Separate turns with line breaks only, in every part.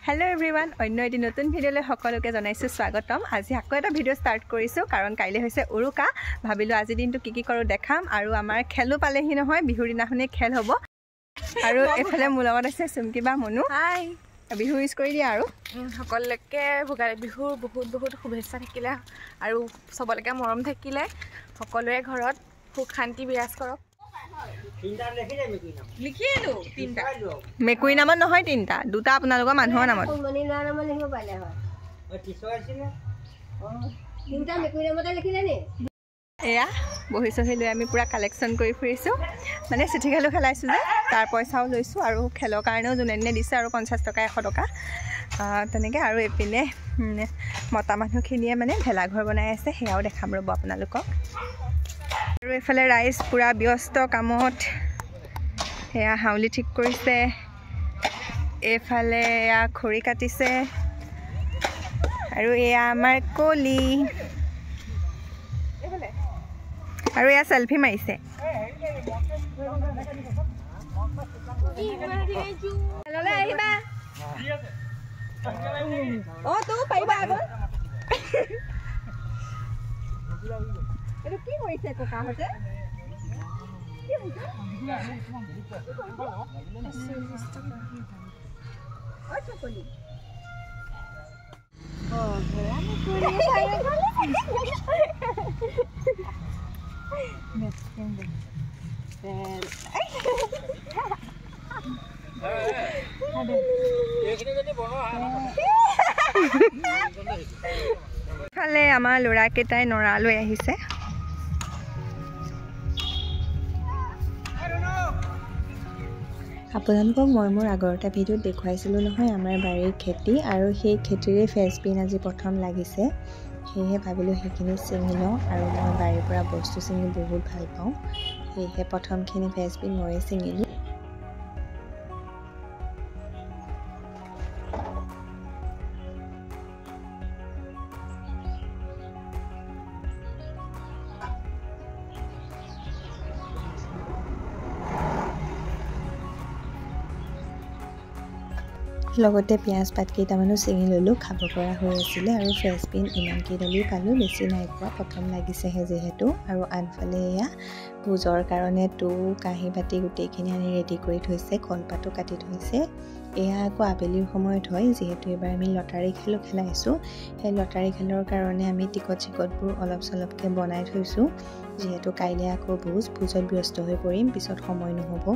Hello everyone, অন্য এটি নতুন ভিডিওলৈ সকলোকে জনাইছো স্বাগতম। আজি আকৌ এটা ভিডিও স্টাৰ্ট কৰিছো কাৰণ কাইলে হৈছে উৰুকা। ভাবিলো আজি দিনটো কি কৰাও দেখাম আৰু আমাৰ খেলো পালেহি নহয়, বিহুৰ দিনাখনে খেল হ'ব। আৰু এফালে মোৰ লগত আছে সুমকি বা মনু।
হাই,
বিহু উইশ কৰি দিয়া আৰু
সকলোকে ভোগালী বিহুৰ বহুত শুভেচ্ছা থাকিলে আৰু সবলৈকে মৰম থাকিলে সকলোৰে ঘৰত সুখ শান্তি বিৰাজ কৰক।
মেকুৰী নামত নহয় তিনিটা, দুটা আপোনালোকৰ মানুহৰ নামত। এয়া বহি চহি লৈ আমি পুৰা কালেকশ্যন কৰি ফুৰিছোঁ, মানে চিঠি খেলো খেলাইছোঁ যে তাৰ পইচাও লৈছোঁ আৰু খেলৰ কাৰণেও যোনে দিনে দিছে আৰু 50 টকা 100 টকা তেনেকৈ। আৰু এইপিনে মতা মানুহখিনিয়ে মানে ভেলাঘৰ বনাই আছে, সেয়াও দেখাম ৰ'ব আপোনালোকক। আৰু এইফালে ৰাইজ পুৰা ব্যস্ত কামত, সেয়া হাউলি ঠিক কৰিছে, এইফালে এয়া খৰি কাটিছে, আৰু এয়া আমাৰ কলি, আৰু এয়া চেলফি মাৰিছে। আহিবা অ' তো পাৰিবা আকৌ। এইটো কি কৰিছে ককাহঁতে? ফালে আমাৰ ল'ৰাকেইটাই নৰা লৈ আহিছে। আপোনালোকক মই মোৰ আগৰ এটা ভিডিঅ'ত দেখুৱাইছিলোঁ নহয় আমাৰ বাৰীৰ খেতি, আৰু সেই খেতিৰে ফ্ৰেঞ্চবিন আজি প্ৰথম লাগিছে, সেয়েহে ভাবিলোঁ সেইখিনি ছিঙি লওঁ। আৰু মই বাৰীৰ পৰা বস্তু ছিঙি বহুত ভাল পাওঁ, সেয়েহে প্ৰথমখিনি ফ্ৰেঞ্চবিন ময়ে ছিঙিলোঁ। লগতে পিঁয়াজ পাত কেইটামানো ছিঙি ল'লোঁ, খাব পৰা হৈ আছিলে। আৰু ফ্ৰেঞ্চবিন ইমান কেইডালেই পালোঁ, বেছি নাই পোৱা, প্ৰথম লাগিছেহে যিহেতু। আৰু আনফালে এয়া ভোজৰ কাৰণে কাঁহী বাতি গোটেইখিনি আনি ৰেডি কৰি থৈছে, কলপাতো কাটি থৈছে। এয়া আকৌ আবেলিৰ সময়ত হয়, যিহেতু এইবাৰ আমি লটাৰী খেলো খেলাইছোঁ। সেই লটাৰী খেলৰ কাৰণে আমি টিকট চিকটবোৰ অলপ চলপকৈ বনাই থৈছোঁ, যিহেতু কাইলৈ আকৌ ভোজত ব্যস্ত হৈ পৰিম, পিছত সময় নহ'ব।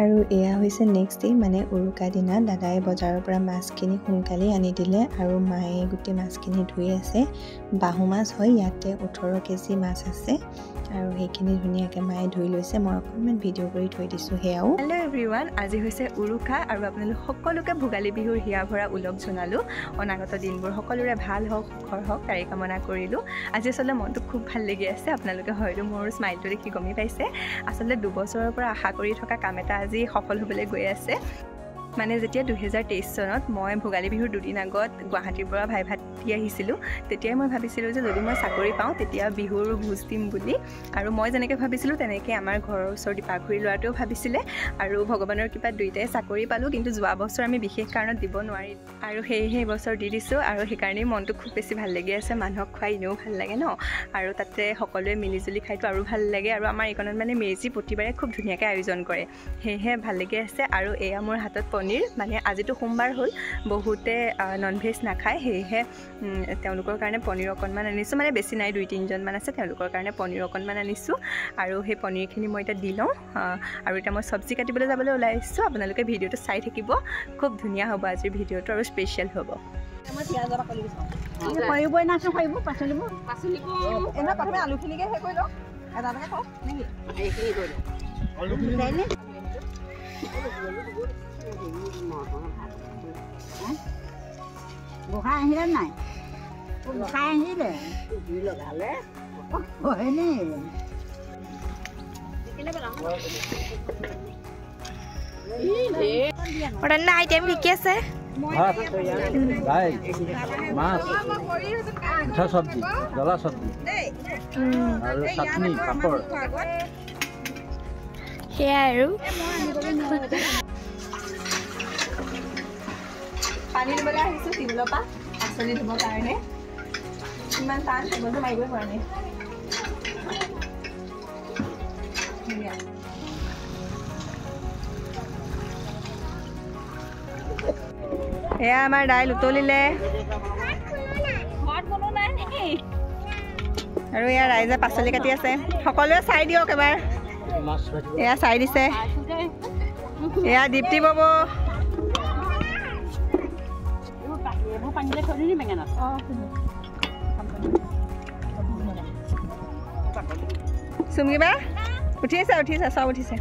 আৰু এয়া হৈছে নেক্সট ডে, মানে উৰুকা দিনা দাদাই বজাৰৰ পৰা মাছখিনি সোনকালেই আনি দিলে, আৰু মায়ে গোটেই মাছখিনি ধুই আছে। বাহু মাছ হয়, ইয়াতে 18 কেজি মাছ আছে, আৰু সেইখিনি ধুনীয়াকৈ মায়ে ধুই লৈছে। মই অকণমান ভিডিঅ' কৰি থৈ দিছোঁ সেয়াও। হেল্ল' এভৰিৱান, আজি হৈছে উৰুকা, আৰু আপোনালোক সকলোকে ভোগালী বিহুৰ হিয়া ভৰা ওলগ জনালোঁ। অনাগত দিনবোৰ সকলোৰে ভাল হওক, সুখৰ হওক, তাৰে কামনা কৰিলোঁ। আজি আচলতে মনটো খুব ভাল লাগি আছে, আপোনালোকে হয়তো মোৰ স্মাইলটো দেখি গমেই পাইছে। আচলতে 2 বছৰৰ পৰা আশা কৰি থকা কাম এটা আজি সফল হ'বলৈ গৈ আছে। মানে যেতিয়া 2023 চনত মই ভোগালী বিহুৰ 2 দিন আগত গুৱাহাটীৰ পৰা ভাই ভাত দি আহিছিলোঁ, তেতিয়াই মই ভাবিছিলোঁ যে যদি মই চাকৰি পাওঁ তেতিয়া বিহুৰ ভোজ দিম বুলি। আৰু মই যেনেকৈ ভাবিছিলোঁ তেনেকৈ আমাৰ ঘৰৰ ওচৰ দীপাখুৰীৰ ল'ৰাটোৱেও ভাবিছিলে, আৰু ভগৱানৰ কৃপাত দুয়োটাই চাকৰি পালোঁ। কিন্তু যোৱা বছৰ আমি বিশেষ কাৰণত দিব নোৱাৰিলোঁ, আৰু সেয়েহে এইবছৰ দি দিছোঁ। আৰু সেইকাৰণেই মনটো খুব বেছি ভাল লাগি আছে। মানুহক খুৱাই এনেও ভাল লাগে ন, আৰু তাতে সকলোৱে মিলিজুলি খাইতো আৰু ভাল লাগে। আৰু আমাৰ এইকণত মানে মেজি প্ৰতিবাৰে খুব ধুনীয়াকৈ আয়োজন কৰে, সেয়েহে ভাল লাগি আছে। আৰু এয়া মোৰ হাতত পনীৰ, মানে আজিতো সোমবাৰ হ'ল, বহুতে নন ভেজ নাখায়, সেয়েহে তেওঁলোকৰ কাৰণে পনীৰ অকণমান আনিছোঁ, মানে বেছি নাই, 2-3জনমান আছে, তেওঁলোকৰ কাৰণে পনীৰ অকণমান আনিছোঁ। আৰু সেই পনীৰখিনি মই এতিয়া দি লওঁ, আৰু এতিয়া মই চব্জি কাটিবলৈ যাবলৈ ওলাইছোঁ। আপোনালোকে ভিডিঅ'টো চাই থাকিব, খুব ধুনীয়া হ'ব আজিৰ ভিডিঅ'টো, আৰু স্পেচিয়েল হ'ব। আলুখিনিকে সেই কৰি লওঁ, এটা এটাকৈ খাওঁ নেকি?
গোসাঁই আহিলে নাই? গোসাঁই আহিলে লগালে
আইটেম কি আছে?
ভাত, দাইল, মাছ, মিঠা চব্জি, জ্বলা চব্জি, আৰু চাটনি, পাপড়।
সেয়াই আৰু পানী দিবলৈ আহিছোঁ টিউবৱেলৰ পৰা পাচলি ধুবৰ কাৰণে ইমান টান টেবুলটো মাৰিবই পৰা নাই এয়া আমাৰ দাইল উতলিলে আৰু এয়া ৰাইজে পাচলি কাটি আছে সকলোৱে চাই দিয়ক এবাৰ এয়া চাই দিছে এয়া দীপ্তি বব চুমকিবা উঠিছে চব উঠিছে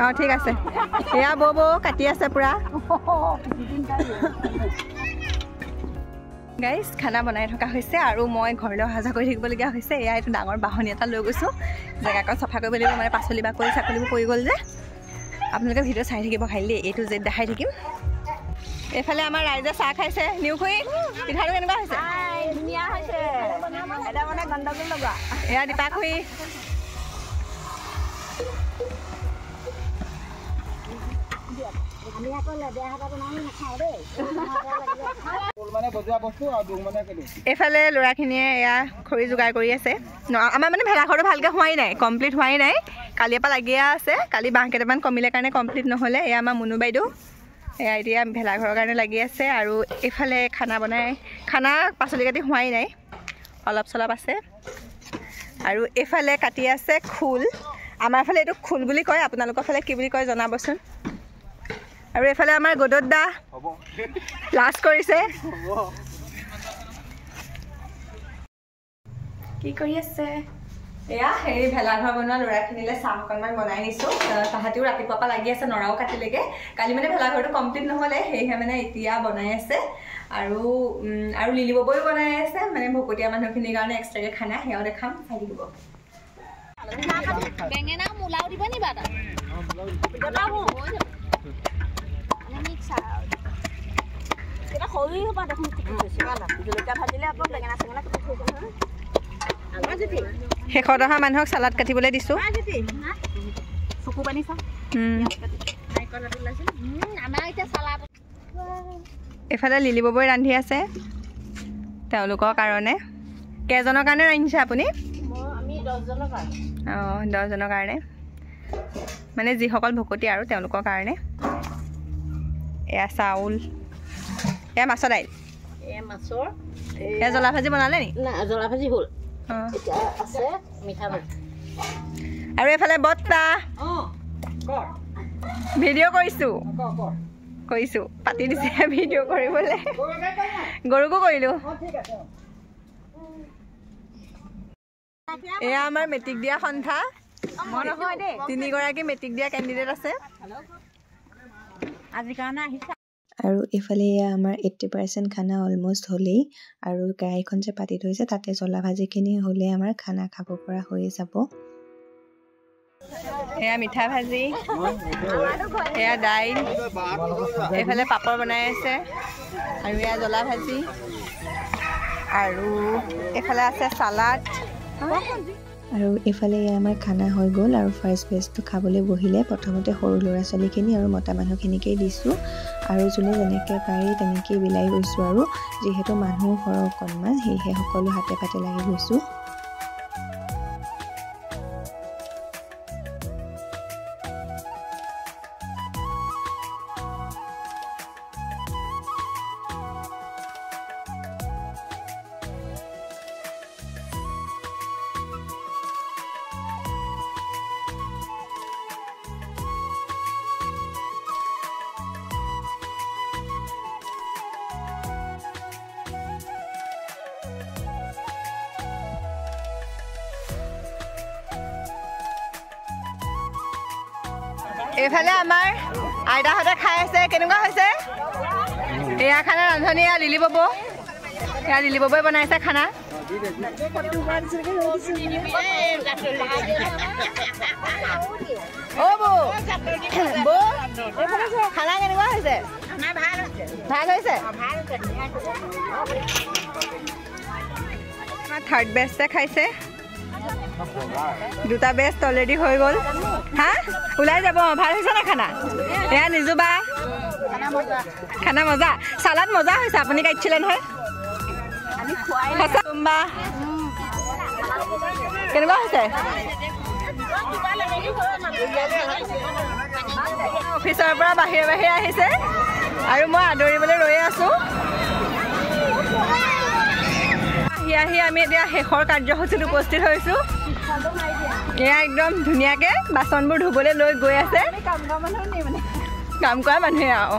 অঁ ঠিক আছে এয়া বব কাটি আছে পুৰা গাইজ খানা বনাই থকা হৈছে আৰু মই ঘৰলৈ অহা যোৱা কৰি থাকিবলগীয়া হৈছে এয়া এইটো ডাঙৰ বাহনি এটা লৈ গৈছোঁ জেগাকণ চাফা কৰিব লাগিব মানে পাচলি বাকলি চাকলিবোৰ পৰি গ'ল যে আপোনালোকে ভিডিঅ' চাই থাকিব খালি এইটো জেদ দেখাই থাকিম এইফালে আমাৰ ৰাইজে চাহ খাইছে নিউখুৰী পিঠাটো কেনেকুৱা হৈছে
ধুনীয়া হৈছে এটা মানে গণ্ডগোল লগা
এয়া দীপাখুৰী
আমি আকৌ লেবেৰা হাতা বনাই নাখাওঁ দেই
এইফালে ল'ৰাখিনিয়ে এয়া খৰি যোগাৰ কৰি আছে আমাৰ মানে ভেলাঘৰটো ভালকৈ হোৱাই নাই কমপ্লিট হোৱাই নাই কালিৰ পৰা লাগিয়ে আছে কালি বাঁহ কেইটামান কমিলে কাৰণে কমপ্লিট নহ'লে এয়া আমাৰ মুনু বাইদেউ এয়া এতিয়া ভেলাঘৰৰ কাৰণে লাগি আছে আৰু এইফালে খানা পাচলি কাটি হোৱাই নাই অলপ চলপ আছে আৰু এইফালে কাটি আছে খোল আমাৰ ফালে এইটো খোল বুলি কয় আপোনালোকৰ ফালে কি বুলি কয় জনাবচোন আৰু এইফালে আমাৰ গদত দা লাজ কৰিছে কি কৰি আছে এয়া হেৰি ভেলাঘৰ বনোৱা ল'ৰাখিনিলে চাহ অকণমান বনাই নিছোঁ তাহাঁতিও ৰাতিপুৱাৰ পৰা লাগি আছে নৰাও কাটিলেগৈ কালি মানে ভেলাঘৰটো কমপ্লিট নহ'লে সেয়েহে মানে এতিয়া বনাই আছে আৰু লিলি ববৈও বনাই আছে মানে ভকতীয়া মানুহখিনিৰ কাৰণে এক্সট্ৰাকৈ খানা সেয়াও দেখাম চাই থাকিব
বেঙেনা মূলাও দিব নি বা সৰু হ'ব দেখোন জলকীয়া ভাজিলে আকৌ বেঙেনা চেঙেনা কাটি থৈ যাম
শেষত অহা মানুহক চালাড কাটিবলৈ দিছোঁ
চকু পানী চাওঁ আমাৰ এতিয়া চালাড
এইফালে লিলি ববৈ ৰান্ধি আছে তেওঁলোকৰ কাৰণে কেইজনৰ কাৰণে ৰান্ধিছে আপুনি
আমি 10জনৰ কাৰণে
অঁ 10জনৰ কাৰণে মানে যিসকল ভকতী আৰু তেওঁলোকৰ কাৰণে এয়া চাউল এয়া মাছৰ দাইল এয়া জ্বলা ভাজি বনালে নি
না জ্বলা ভাজি হ'ল
অঁ
আছে মিঠা ভাজি
আৰু এইফালে বত্তা ভিডিঅ' কৰিছোঁ পাতি দিছে ভিডিঅ' কৰিবলৈ গৰুকো কৰিলোঁ এয়া আমাৰ মেট্ৰিক দিয়া সন্থা 3গৰাকী মেট্ৰিক দিয়া কেণ্ডিডেট আছে
আজিৰ কাৰণে আহিছে
আৰু এইফালে এয়া আমাৰ 80% খানা অলমষ্ট হ'লেই আৰু কেৰাহীখন যে পাতি থৈছে তাতে জ্বলা ভাজিখিনি হ'লে আমাৰ খানা খাব পৰা হৈ যাব
এয়া মিঠা ভাজি এয়া দাইল এইফালে পাপৰ বনাই আছে আৰু এয়া জ্বলা ভাজি আৰু এইফালে আছে চালাড
আৰু এইফালে এয়া আমাৰ খানা হৈ গ'ল আৰু ফাৰ্ষ্ট বেষ্টটো খাবলৈ বহিলে প্ৰথমতে সৰু ল'ৰা ছোৱালীখিনি আৰু মতা মানুহখিনিকেই দিছোঁ আৰু যোনে যেনেকৈ পাৰি তেনেকৈয়ে বিলাই গৈছোঁ আৰু যিহেতু মানুহ সৰহ অকণমান সেয়েহে সকলো হাতে পাতে লাগি গৈছোঁ
এইফালে আমাৰ আইতাহঁতে খাই আছে কেনেকুৱা হৈছে এয়া খানা ৰান্ধনি এয়া লিলি বব এয়া লিলি ববই বনাইছে খানা অ' বৌ খানা কেনেকুৱা হৈছে ভাল হৈছে থাৰ্ড বেষ্টে খাইছে দুটা বেষ্ট অলৰেডি হৈ গ'ল হা ওলাই যাব ভাল হৈছে না খানা এয়া নিজুবা খানা মজা চালাড মজা হৈছে আপুনি কাটিছিলে নহয় তোমা কেনেকুৱা হৈছে অফিচৰ পৰা বাহিৰে বাহিৰে আহিছে আৰু মই আদৰিবলৈ ৰৈ আছোঁ আহি আমি এতিয়া শেষৰ কাৰ্যসূচীত উপস্থিত হৈছোঁ এয়া একদম ধুনীয়াকৈ বাচনবোৰ ধুবলৈ লৈ গৈ আছে কাম কৰা মানুহে আৰু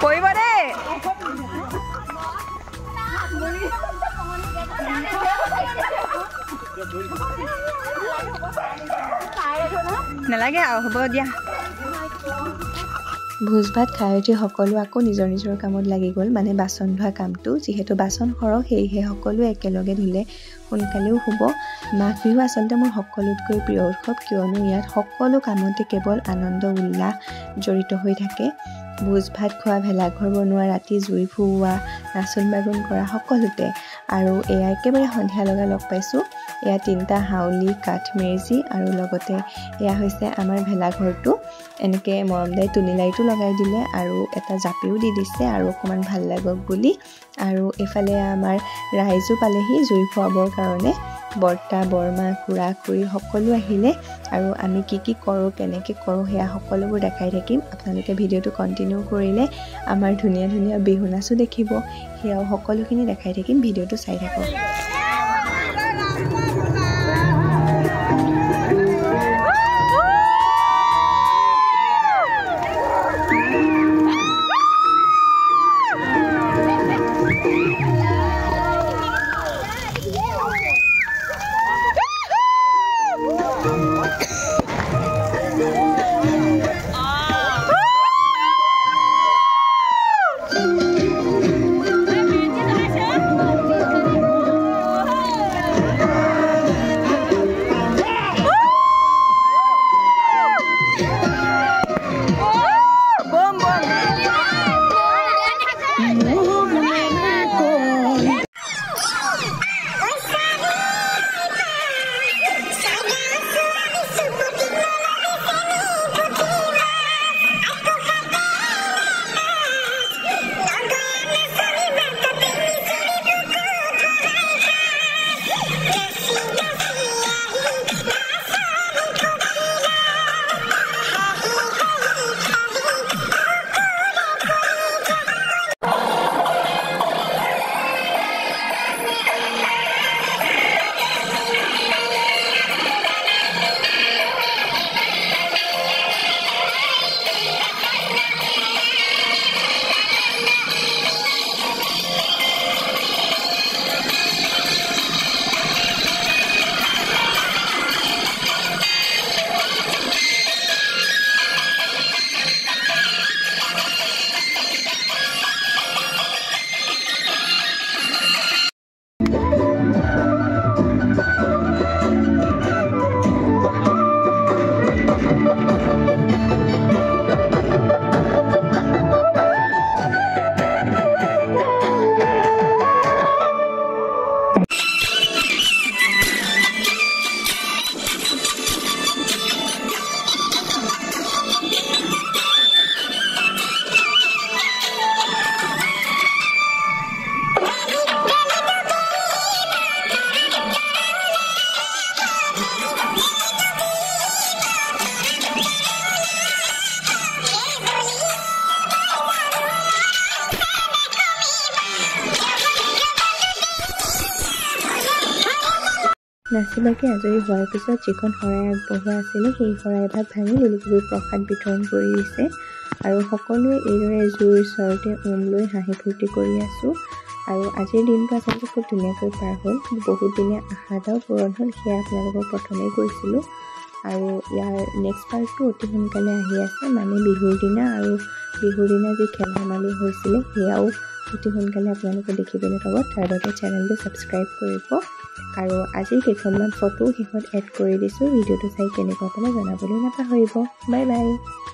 পৰিব দেই নালাগে আৰু হ'ব দিয়া
ভোজ ভাত খাই উঠি সকলো আকৌ নিজৰ নিজৰ কামত লাগি গ'ল মানে বাচন ধোৱা কামটো যিহেতু বাচন সৰহ সেয়েহে সকলোৱে একেলগে ধুলে সোনকালেও হ'ব মাঘ বিহু আচলতে মোৰ সকলোতকৈ প্ৰিয় উৎসৱ কিয়নো ইয়াত সকলো কামতে কেৱল আনন্দ উল্লাস জড়িত হৈ থাকে ভোজ ভাত খোৱা ভেলাঘৰ বনোৱা ৰাতি জুই ফুৰোৱা নাচোন বাগোন কৰা সকলোতে আৰু এয়া একেবাৰে সন্ধিয়া লগ পাইছোঁ এয়া 3টা হাউলি কাঠমেজি আৰু লগতে এয়া হৈছে আমাৰ ভেলাঘৰটো এনেকৈ মৰমদাই তুনি লাইটো লগাই দিলে আৰু এটা জাপিও দি দিছে আৰু অকণমান ভাল লাগক বুলি আৰু এফালে আমাৰ ৰাইজো পালেহি জুই ফুৱাবৰ কাৰণে বৰ্তা বৰমা খুৰা খুৰী সকলো আহিলে আৰু আমি কি কৰোঁ কেনেকৈ কৰোঁ সেয়া সকলোবোৰ দেখাই থাকিম আপোনালোকে ভিডিঅ'টো কণ্টিনিউ কৰিলে আমাৰ ধুনীয়া ধুনীয়া বিহু নাচো দেখিব সেয়াও সকলোখিনি দেখাই থাকিম ভিডিঅ'টো চাই থাকক নাচিবাকে আজৰি হোৱাৰ পিছত যিখন শৰাই আগবঢ়োৱা আছিলে সেই শৰাই ভাগ ভাঙি লিলিকবিৰ প্ৰসাদ বিতৰণ কৰি দিছে আৰু সকলোৱে এইদৰে জুইৰ ওচৰতে লৈ হাঁহি ফূৰ্তি কৰি আছোঁ আৰু আজিৰ দিনটো আচলতে খুব ধুনীয়াকৈ পাৰ হ'ল বহুত দিনীয়া আশা এটাও পূৰণ হ'ল সেয়া আপোনালোকক প্ৰথমেই কৈছিলোঁ আৰু ইয়াৰ নেক্সট পাৰ্টটো অতি সোনকালে আহি আছে মানে বিহুৰ দিনা আৰু বিহুৰ দিনা যি খেল ধেমালি হৈছিলে সেয়াও অতি সোনকালে আপোনালোকে দেখিবলৈ পাব তাৰ বাবে চেনেলটো ছাবস্ক্ৰাইব কৰিব আৰু আজিৰ কেইখনমান ফটো শেষত এড কৰি দিছোঁ ভিডিঅ'টো চাই কেনেকুৱা পালে জনাবলৈ নাপাহৰিব বাই বাই